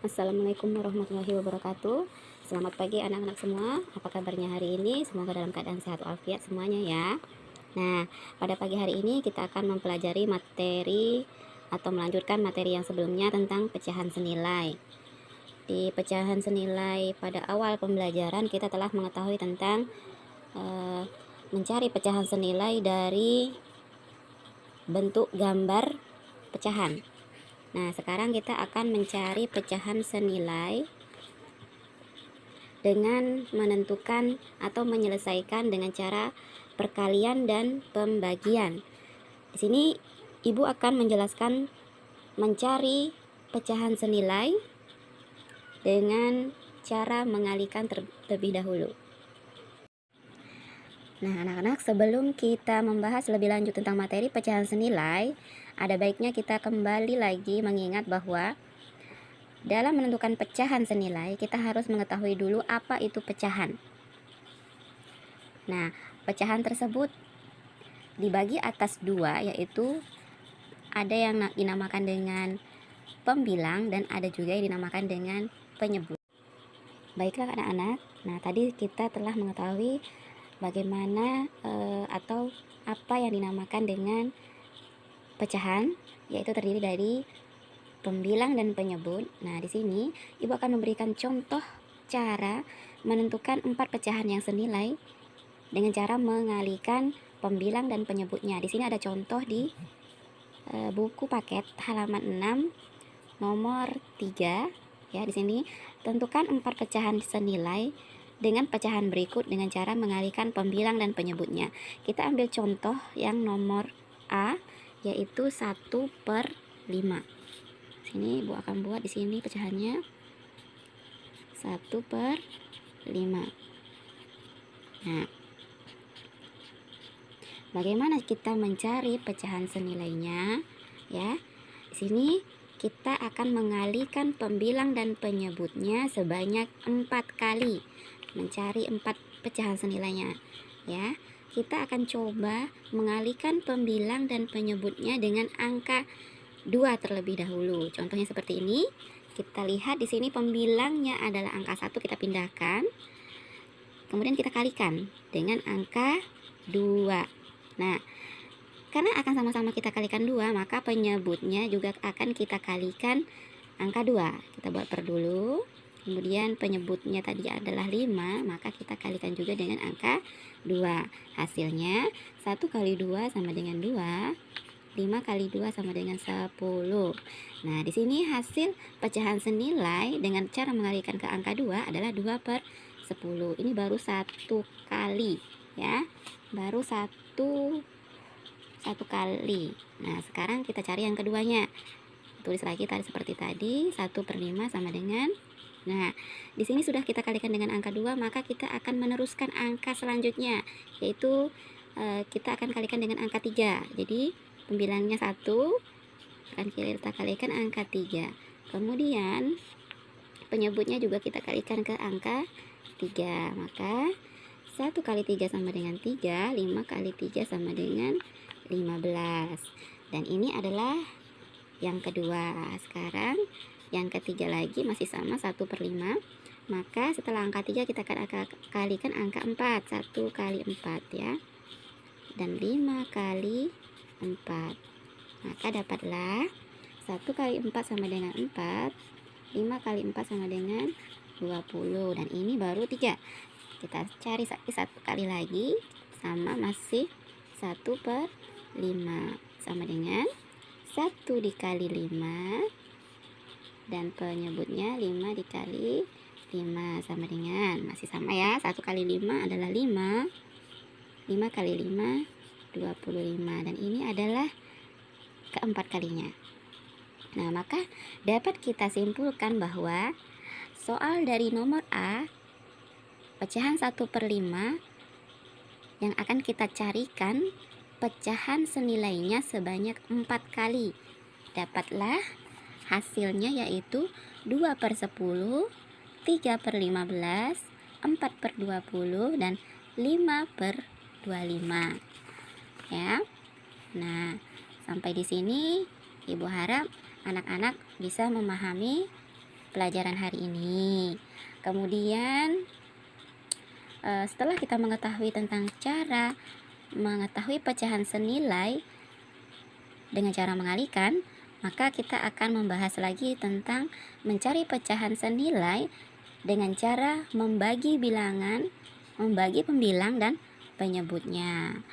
Assalamualaikum warahmatullahi wabarakatuh. Selamat pagi anak-anak semua. Apa kabarnya hari ini? Semoga dalam keadaan sehat walafiat semuanya ya. Nah, pada pagi hari ini kita akan mempelajari materi atau melanjutkan materi yang sebelumnya tentang pecahan senilai. Di pecahan senilai pada awal pembelajaran kita telah mengetahui tentang mencari pecahan senilai dari bentuk gambar pecahan. Nah, sekarang kita akan mencari pecahan senilai dengan menentukan atau menyelesaikan dengan cara perkalian dan pembagian. Di sini Ibu akan menjelaskan mencari pecahan senilai dengan cara mengalihkan terlebih dahulu. Nah, anak-anak, sebelum kita membahas lebih lanjut tentang materi pecahan senilai, ada baiknya kita kembali lagi mengingat bahwa dalam menentukan pecahan senilai, kita harus mengetahui dulu apa itu pecahan. Nah, pecahan tersebut dibagi atas dua, yaitu ada yang dinamakan dengan pembilang dan ada juga yang dinamakan dengan penyebut. Baiklah anak-anak, nah tadi kita telah mengetahui bagaimana atau apa yang dinamakan dengan pecahan, yaitu terdiri dari pembilang dan penyebut. Nah, di sini Ibu akan memberikan contoh cara menentukan 4 pecahan yang senilai dengan cara mengalihkan pembilang dan penyebutnya. Di sini ada contoh di buku paket halaman 6 nomor 3 ya. Di sini tentukan 4 pecahan senilai dengan pecahan berikut dengan cara mengalihkan pembilang dan penyebutnya. Kita ambil contoh yang nomor A, yaitu 1/5. Sini Ibu akan buat di sini pecahannya 1/5. Nah, bagaimana kita mencari pecahan senilainya? Ya, di sini kita akan mengalihkan pembilang dan penyebutnya sebanyak 4 kali. Mencari 4 pecahan senilainya. Ya, kita akan coba mengalihkan pembilang dan penyebutnya dengan angka 2 terlebih dahulu. Contohnya seperti ini. Kita lihat di sini pembilangnya adalah angka 1, kita pindahkan. Kemudian kita kalikan dengan angka 2. Nah, karena akan sama-sama kita kalikan 2, maka penyebutnya juga akan kita kalikan angka 2. Kita buat per dulu. Kemudian penyebutnya tadi adalah 5, maka kita kalikan juga dengan angka 2. Hasilnya 1 kali 2 sama dengan 2. 5 kali 2 sama dengan 10. Nah, di sini hasil pecahan senilai dengan cara mengalihkan ke angka 2 adalah 2/10. Ini baru 1 kali ya. Baru satu kali. Nah, sekarang kita cari yang keduanya. Tulis lagi tadi seperti tadi, 1/5 sama dengan. Nah, di sini sudah kita kalikan dengan angka 2, maka kita akan meneruskan angka selanjutnya, yaitu kita akan kalikan dengan angka 3. Jadi, pembilangnya 1, akan kita kalikan angka 3. Kemudian, penyebutnya juga kita kalikan ke angka 3. Maka, 1 kali 3 sama dengan 3, 5 kali 3 sama dengan 15. Dan ini adalah yang kedua. Sekarang yang ketiga lagi masih sama 1/5. Maka setelah angka 3 kita akan kalikan angka 4. 1 kali 4 ya. Dan 5 kali 4. Maka dapatlah 1 kali 4 sama dengan 4. 5 kali 4 sama dengan 20. Dan ini baru 3. Kita cari 1 kali lagi. Sama masih 1/5. Sama dengan 1 dikali 5, dan penyebutnya 5 dikali 5 sama dengan, masih sama ya, 1 kali 5 adalah 5, 5 kali 5 25, dan ini adalah keempat kalinya. Nah, maka dapat kita simpulkan bahwa soal dari nomor A, pecahan 1/5, yang akan kita carikan pecahan senilainya sebanyak 4 kali. Dapatlah hasilnya yaitu 2/10, 3/15, 4/20, dan 5/25. Ya. Nah, sampai di sini Ibu harap anak-anak bisa memahami pelajaran hari ini. Kemudian setelah kita mengetahui tentang cara mengetahui pecahan senilai dengan cara mengalihkan, maka kita akan membahas lagi tentang mencari pecahan senilai dengan cara membagi bilangan, membagi pembilang dan penyebutnya.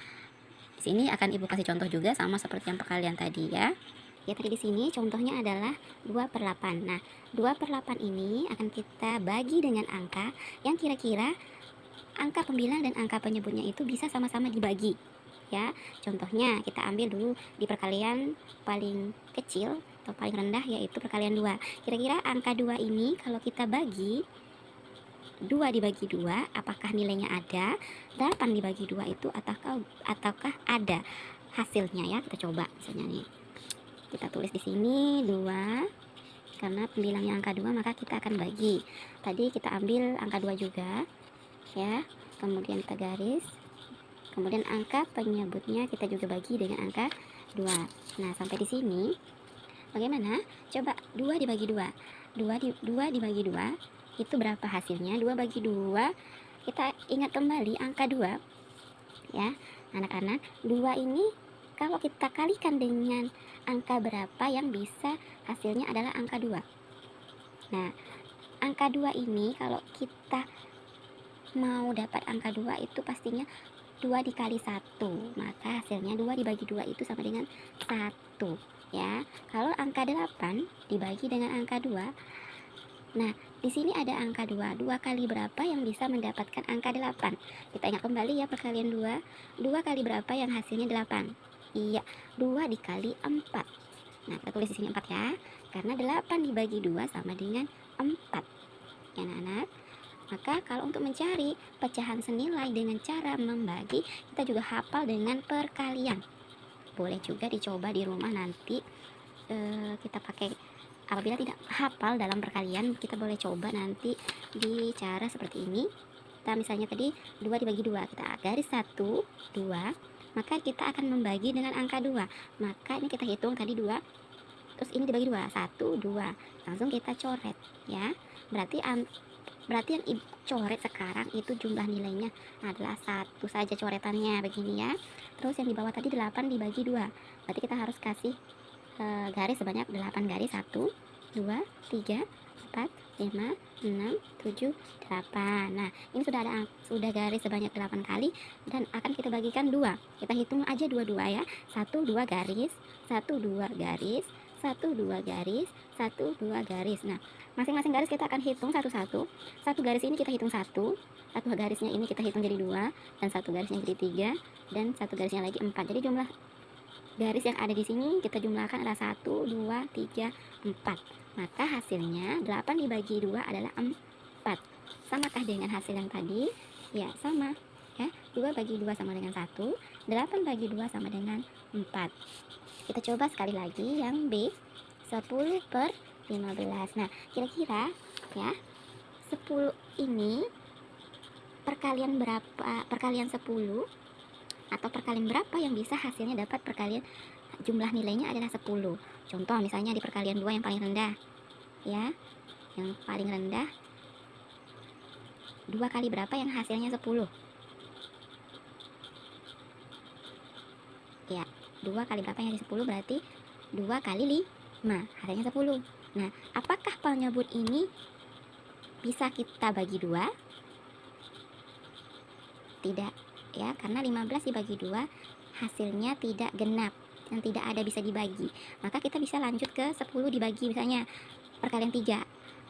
Di sini akan Ibu kasih contoh juga sama seperti yang perkalian tadi ya. Ya, tadi di sini contohnya adalah 2/8. Nah, 2/8 ini akan kita bagi dengan angka yang kira-kira angka pembilang dan angka penyebutnya itu bisa sama-sama dibagi. Ya, contohnya kita ambil dulu di perkalian paling kecil atau paling rendah, yaitu perkalian 2. Kira-kira angka 2 ini kalau kita bagi 2 dibagi 2, apakah nilainya ada? 8 dibagi 2 itu ataukah ada hasilnya ya? Kita coba misalnya nih. Kita tulis di sini 2, karena pembilangnya angka 2 maka kita akan bagi. Tadi kita ambil angka 2 juga ya. Kemudian kita garis. Kemudian angka penyebutnya kita juga bagi dengan angka 2. Nah, sampai di sini bagaimana? Coba 2 dibagi 2. 2 dibagi 2 itu berapa hasilnya? 2 bagi 2, kita ingat kembali angka 2 ya anak-anak. 2 ini kalau kita kalikan dengan angka berapa yang bisa hasilnya adalah angka 2. Nah, angka 2 ini kalau kita mau dapat angka 2 itu pastinya 2 dikali 1, maka hasilnya 2 dibagi 2 itu sama dengan 1 ya. Kalau angka 8 dibagi dengan angka 2, nah di sini ada angka 2. 2 kali berapa yang bisa mendapatkan angka 8? Kita ingat kembali ya perkalian 2. 2 kali berapa yang hasilnya 8? Iya, 2 dikali 4. Nah, kita tulis di sini 4 ya. Karena 8 dibagi 2 sama dengan 4. Ya, anak-anak. Maka kalau untuk mencari pecahan senilai dengan cara membagi, kita juga hafal dengan perkalian. Boleh juga dicoba di rumah nanti. Kita pakai, apabila tidak hafal dalam perkalian, kita boleh coba nanti di cara seperti ini. Kita misalnya tadi 2 dibagi 2, kita garis 1, 2, maka kita akan membagi dengan angka 2. Maka ini kita hitung tadi 2, terus ini dibagi 2, 1, 2, langsung kita coret ya. Berarti yang Ibu coret sekarang itu jumlah nilainya adalah 1 saja coretannya begini ya. Terus yang di bawah tadi 8 dibagi 2. Berarti kita harus kasih garis sebanyak 8 garis. 1, 2, 3, 4, 5, 6, 7, 8. Nah, ini sudah garis sebanyak 8 kali dan akan kita bagikan 2. Kita hitung aja 2-2 ya. 1, 2 garis, 1, 2 garis, 1, 2 garis, 1, 2 garis. Nah, masing-masing garis kita akan hitung satu-satu. Satu garis ini kita hitung 1, satu garisnya ini kita hitung jadi 2, dan satu garisnya jadi 3, dan satu garisnya lagi 4. Jadi jumlah garis yang ada di sini kita jumlahkan adalah 1, 2, 3, 4. Maka hasilnya 8 dibagi 2 adalah 4. Samakah dengan hasil yang tadi? Ya, sama. Ya, 2 bagi 2 sama dengan 1, 8 bagi 2 sama dengan 4. Kita coba sekali lagi yang B, 10/15. Nah, kira-kira ya 10 ini perkalian berapa? Perkalian 10 atau perkalian berapa yang bisa hasilnya dapat perkalian jumlah nilainya adalah 10. Contoh misalnya di perkalian 2 yang paling rendah ya. Yang paling rendah 2 kali berapa yang hasilnya 10? Ya, 2 kali berapa yang hasilnya 10 berarti 2 kali 5 hasilnya 10. Nah, apakah penyebut ini bisa kita bagi 2? Tidak ya, karena 15 dibagi 2 hasilnya tidak genap, yang tidak ada bisa dibagi. Maka kita bisa lanjut ke 10 dibagi misalnya perkalian 3.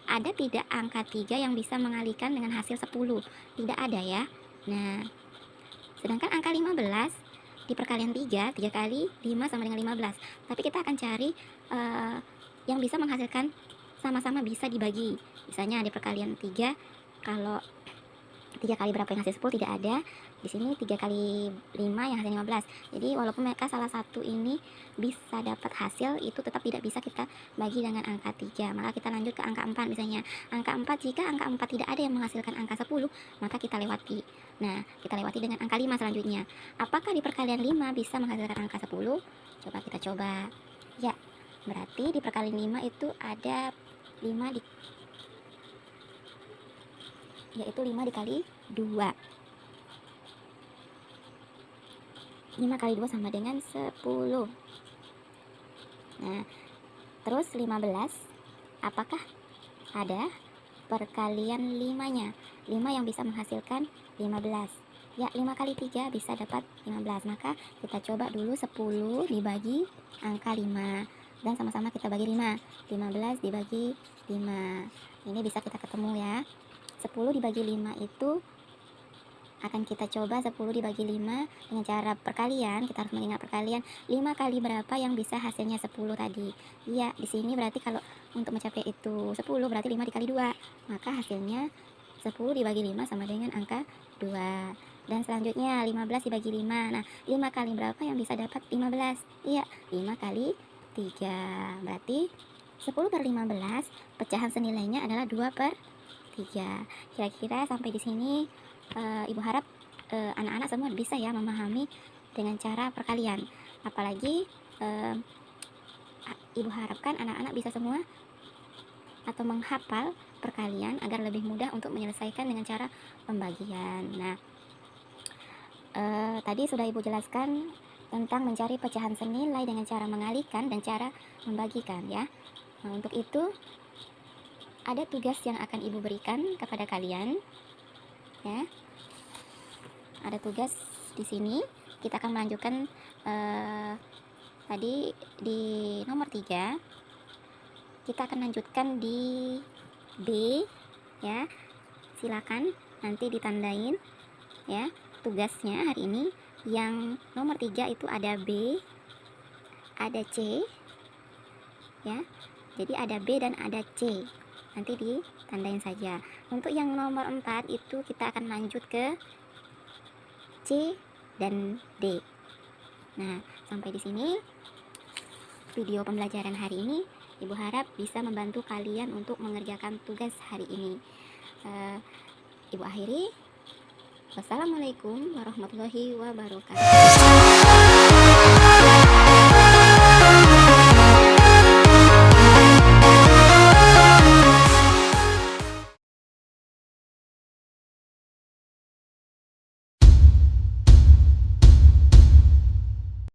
Ada tidak angka 3 yang bisa mengalihkan dengan hasil 10? Tidak ada ya. Nah, sedangkan angka 15 di perkalian 3, 3 kali 5 sama dengan 15. Tapi kita akan cari yang bisa menghasilkan sama-sama bisa dibagi. Misalnya di perkalian 3, kalau 3 kali berapa yang hasil 10 tidak ada. Di sini 3 kali 5 yang hasil 15. Jadi walaupun mereka salah satu ini bisa dapat hasil, itu tetap tidak bisa kita bagi dengan angka 3. Maka kita lanjut ke angka 4 misalnya. Angka 4, jika angka 4 tidak ada yang menghasilkan angka 10, maka kita lewati. Nah, kita lewati dengan angka 5 selanjutnya. Apakah di perkalian 5 bisa menghasilkan angka 10? Coba kita coba. Ya, berarti di perkalian 5 itu ada yaitu 5 dikali 2. 5 kali 2 sama dengan 10. Nah, terus 15, apakah ada perkalian 5-nya? 5 yang bisa menghasilkan 15. Ya, 5 kali 3 bisa dapat 15. Maka kita coba dulu 10 dibagi angka 5. Dan sama-sama kita bagi 5. 15 dibagi 5. Ini bisa kita ketemu ya. 10 dibagi 5 itu akan kita coba 10 dibagi 5 dengan cara perkalian. Kita harus mengingat perkalian 5 kali berapa yang bisa hasilnya 10 tadi. Iya, di sini berarti kalau untuk mencapai itu 10 berarti 5 dikali 2. Maka hasilnya 10 dibagi 5 sama dengan angka 2. Dan selanjutnya 15 dibagi 5. Nah, 5 kali berapa yang bisa dapat 15? Iya, 5 kali 3. Berarti 10 per 15 pecahan senilainya adalah 2 per 3. Kira-kira sampai di sini Ibu harap anak-anak semua bisa ya memahami dengan cara perkalian. Apalagi Ibu harapkan anak-anak bisa semua atau menghafal perkalian agar lebih mudah untuk menyelesaikan dengan cara pembagian. Nah, tadi sudah Ibu jelaskan tentang mencari pecahan senilai dengan cara mengalihkan dan cara membagikan ya. Nah, untuk itu ada tugas yang akan Ibu berikan kepada kalian. Ya, ada tugas di sini. Kita akan melanjutkan tadi di nomor 3. Kita akan lanjutkan di B ya. Silakan nanti ditandain ya tugasnya hari ini. Yang nomor 3 itu ada B, ada C ya. Jadi ada B dan ada C. Nanti ditandain saja. Untuk yang nomor 4 itu kita akan lanjut ke C dan D. Nah, sampai di sini video pembelajaran hari ini. Ibu harap bisa membantu kalian untuk mengerjakan tugas hari ini. Ibu akhiri. Wassalamualaikum warahmatullahi wabarakatuh.